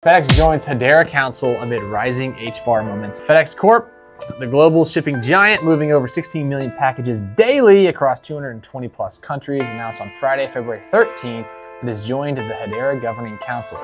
FedEx joins Hedera Council amid rising HBAR momentum. FedEx Corp, the global shipping giant moving over 16 million packages daily across 220 plus countries, announced on Friday, February 13th, it has joined the Hedera Governing Council.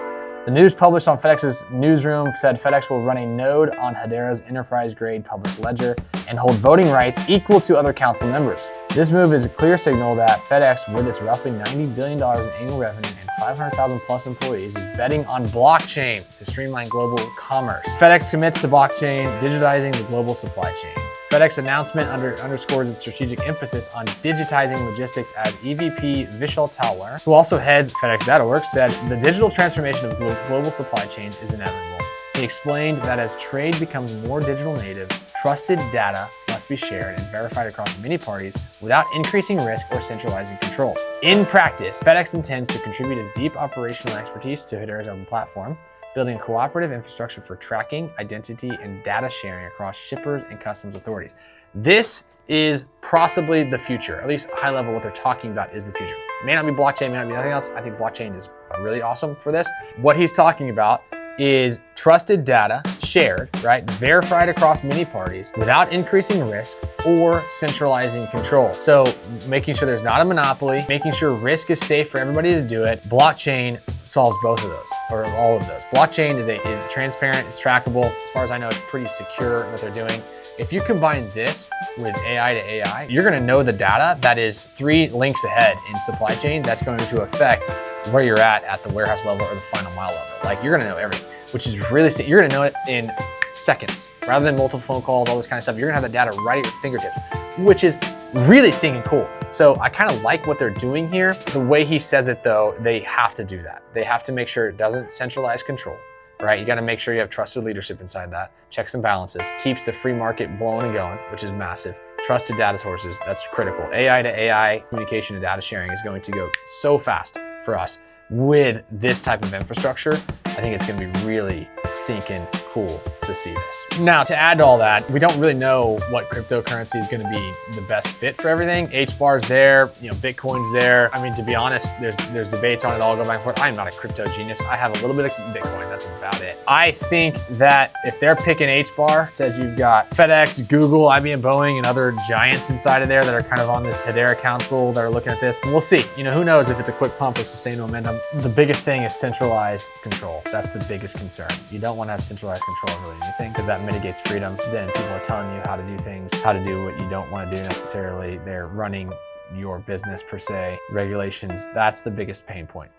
The news published on FedEx's newsroom said FedEx will run a node on Hedera's enterprise-grade public ledger and hold voting rights equal to other council members. This move is a clear signal that FedEx, with its roughly $90 billion in annual revenue and 500,000 plus employees, is betting on blockchain to streamline global commerce. FedEx commits to blockchain, digitizing the global supply chain. FedEx announcement underscores its strategic emphasis on digitizing logistics, as EVP Vishal Talwar, who also heads FedEx Dataworks, said the digital transformation of global supply chain is inevitable. He explained that as trade becomes more digital native, trusted data must be shared and verified across many parties without increasing risk or centralizing control. In practice, FedEx intends to contribute its deep operational expertise to Hedera's open platform, building a cooperative infrastructure for tracking, identity, and data sharing across shippers and customs authorities. This is possibly the future, at least high level what they're talking about is the future. It may not be blockchain, may not be nothing else. I think blockchain is really awesome for this. What he's talking about is trusted data shared, right, verified across many parties without increasing risk or centralizing control. So making sure there's not a monopoly, making sure risk is safe for everybody to do it. Blockchain solves both of those, or all of those. Blockchain is transparent, it's trackable. As far as I know, it's pretty secure what they're doing. If you combine this with AI to AI, you're gonna know the data that is 3 links ahead in supply chain that's going to affect where you're at the warehouse level or the final mile level. Like, you're gonna know everything, which is really, you're gonna know it in seconds, rather than multiple phone calls, all this kind of stuff. You're gonna have that data right at your fingertips, which is really stinking cool. So I kind of like what they're doing here. The way he says it though, they have to do that. They have to make sure it doesn't centralize control. Right? You got to make sure you have trusted leadership inside that, checks and balances, keeps the free market blowing and going, which is massive. Trusted data sources, that's critical. AI to AI communication and data sharing is going to go so fast for us with this type of infrastructure. I think it's going to be really stinking cool to see this. Now, to add to all that, we don't really know what cryptocurrency is going to be the best fit for everything. HBAR's there, Bitcoin's there. I mean, to be honest, there's debates on it all, go back and forth. I'm not a crypto genius. I have a little bit of Bitcoin, that's about it. I think that if they're picking HBAR, it says you've got FedEx, Google, IBM, Boeing, and other giants inside of there that are kind of on this Hedera Council that are looking at this. And we'll see. Who knows if it's a quick pump or sustained momentum. The biggest thing is centralized control. That's the biggest concern. You don't want to have centralized control of really anything, because that mitigates freedom. Then people are telling you how to do things, how to do what you don't want to do necessarily. They're running your business per se. Regulations, that's the biggest pain point.